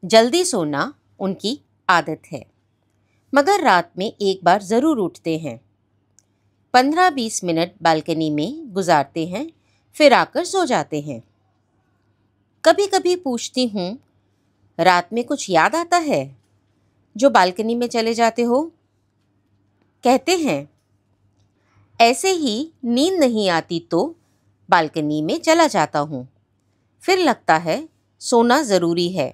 जल्दी सोना उनकी आदत है, मगर रात में एक बार ज़रूर उठते हैं। 15-20 मिनट बालकनी में गुजारते हैं, फिर आकर सो जाते हैं। कभी कभी पूछती हूँ, रात में कुछ याद आता है जो बालकनी में चले जाते हो? कहते हैं, ऐसे ही नींद नहीं आती तो बालकनी में चला जाता हूँ। फिर लगता है सोना ज़रूरी है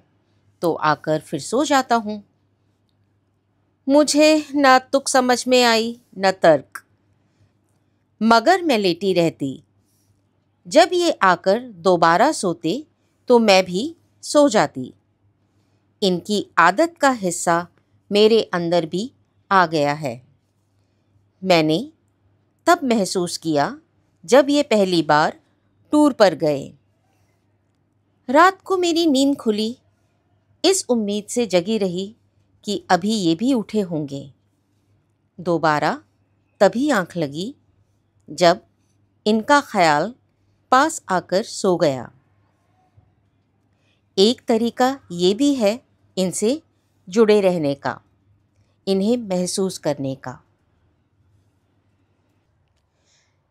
तो आकर फिर सो जाता हूँ। मुझे न तुक समझ में आई न तर्क, मगर मैं लेटी रहती। जब ये आकर दोबारा सोते तो मैं भी सो जाती। इनकी आदत का हिस्सा मेरे अंदर भी आ गया है। मैंने तब महसूस किया जब ये पहली बार टूर पर गए। रात को मेरी नींद खुली, इस उम्मीद से जगी रही कि अभी ये भी उठे होंगे। दोबारा तभी आंख लगी जब इनका ख्याल पास आकर सो गया। एक तरीका ये भी है इनसे जुड़े रहने का, इन्हें महसूस करने का।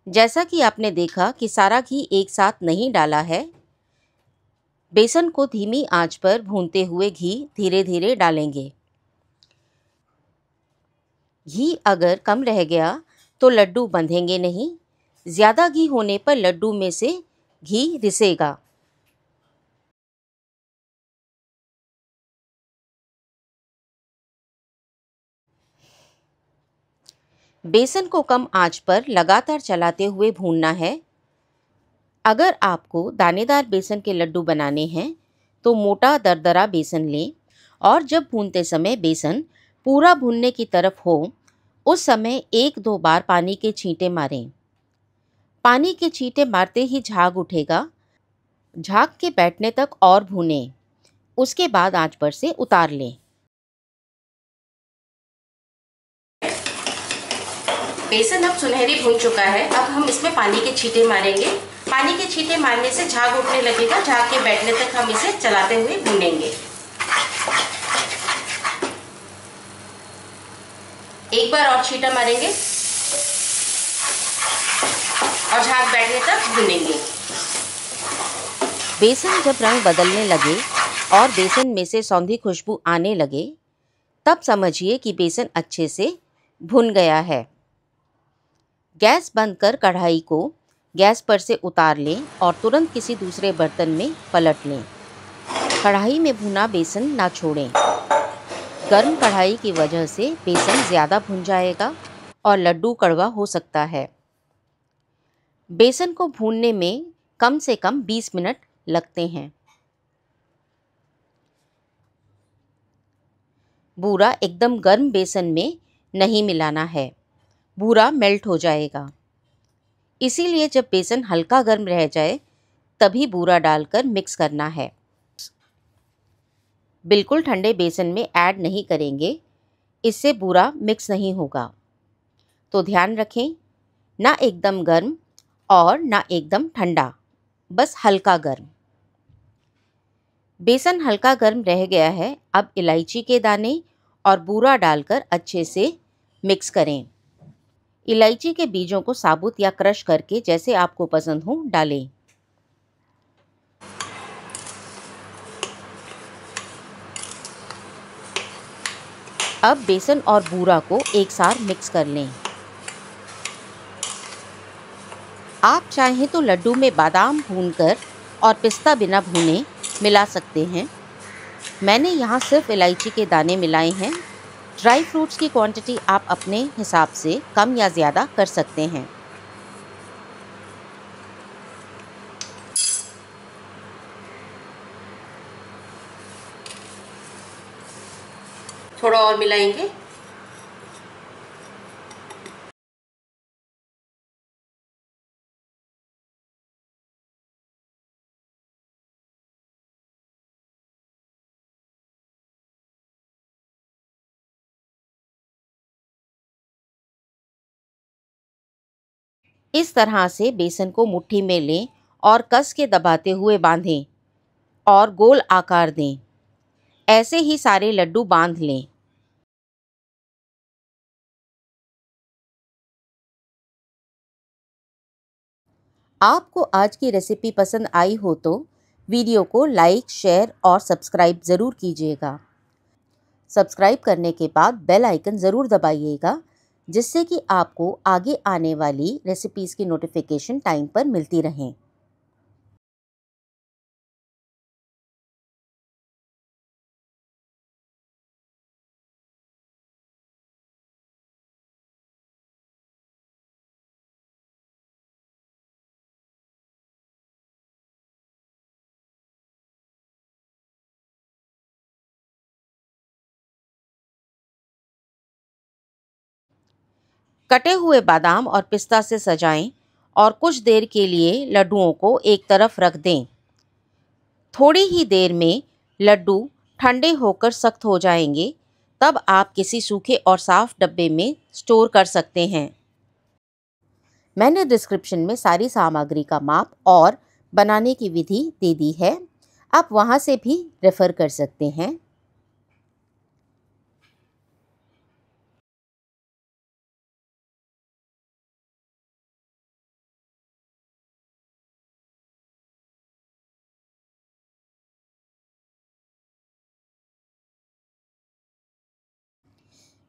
जैसा कि आपने देखा कि सारा घी एक साथ नहीं डाला है। बेसन को धीमी आंच पर भूनते हुए घी धीरे धीरे डालेंगे। घी अगर कम रह गया तो लड्डू बंधेंगे नहीं। ज़्यादा घी होने पर लड्डू में से घी रिसेगा। बेसन को कम आंच पर लगातार चलाते हुए भूनना है। अगर आपको दानेदार बेसन के लड्डू बनाने हैं तो मोटा दरदरा बेसन लें और जब भूनते समय बेसन पूरा भुनने की तरफ हो उस समय 1-2 बार पानी के छींटे मारें। पानी के छींटे मारते ही झाग उठेगा। झाग के बैठने तक और भूनें। उसके बाद आंच पर से उतार लें। बेसन अब सुनहरी भून चुका है। अब हम इसमें पानी के छींटे मारेंगे। पानी के छींटे मारने से झाग उठने लगेगा। झाग के बैठने तक हम इसे चलाते हुए भूनेंगे। एक बार और छींटा मारेंगे और झाग बैठने तक भूनेंगे। बेसन जब रंग बदलने लगे और बेसन में से सौंधी खुशबू आने लगे तब समझिए कि बेसन अच्छे से भुन गया है। गैस बंद कर कढ़ाई को गैस पर से उतार लें और तुरंत किसी दूसरे बर्तन में पलट लें। कढ़ाई में भुना बेसन ना छोड़ें। गर्म कढ़ाई की वजह से बेसन ज़्यादा भुन जाएगा और लड्डू कड़वा हो सकता है। बेसन को भूनने में कम से कम 20 मिनट लगते हैं। बूरा एकदम गर्म बेसन में नहीं मिलाना है, बूरा मेल्ट हो जाएगा। इसीलिए जब बेसन हल्का गर्म रह जाए तभी बूरा डालकर मिक्स करना है। बिल्कुल ठंडे बेसन में ऐड नहीं करेंगे, इससे बूरा मिक्स नहीं होगा। तो ध्यान रखें, ना एकदम गर्म और ना एकदम ठंडा, बस हल्का गर्म। बेसन हल्का गर्म रह गया है। अब इलायची के दाने और बूरा डालकर अच्छे से मिक्स करें। इलायची के बीजों को साबुत या क्रश करके जैसे आपको पसंद हो डालें। अब बेसन और बूरा को एक साथ मिक्स कर लें। आप चाहें तो लड्डू में बादाम भूनकर और पिस्ता बिना भुने मिला सकते हैं। मैंने यहाँ सिर्फ इलायची के दाने मिलाए हैं। ड्राई फ्रूट्स की क्वांटिटी आप अपने हिसाब से कम या ज़्यादा कर सकते हैं। थोड़ा और मिलाएंगे। इस तरह से बेसन को मुट्ठी में लें और कस के दबाते हुए बांधें और गोल आकार दें। ऐसे ही सारे लड्डू बांध लें। आपको आज की रेसिपी पसंद आई हो तो वीडियो को लाइक, शेयर और सब्सक्राइब ज़रूर कीजिएगा। सब्सक्राइब करने के बाद बेल आइकन ज़रूर दबाइएगा, जिससे कि आपको आगे आने वाली रेसिपीज़ की नोटिफिकेशन टाइम पर मिलती रहें। कटे हुए बादाम और पिस्ता से सजाएं और कुछ देर के लिए लड्डुओं को एक तरफ रख दें। थोड़ी ही देर में लड्डू ठंडे होकर सख्त हो जाएंगे, तब आप किसी सूखे और साफ डब्बे में स्टोर कर सकते हैं। मैंने डिस्क्रिप्शन में सारी सामग्री का माप और बनाने की विधि दे दी है, आप वहाँ से भी रेफ़र कर सकते हैं।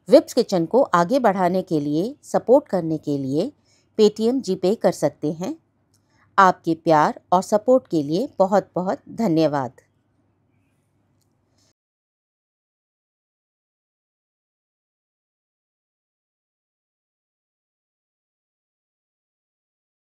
विप्स किचन को आगे बढ़ाने के लिए, सपोर्ट करने के लिए पेटीएम, जीपे कर सकते हैं। आपके प्यार और सपोर्ट के लिए बहुत बहुत धन्यवाद।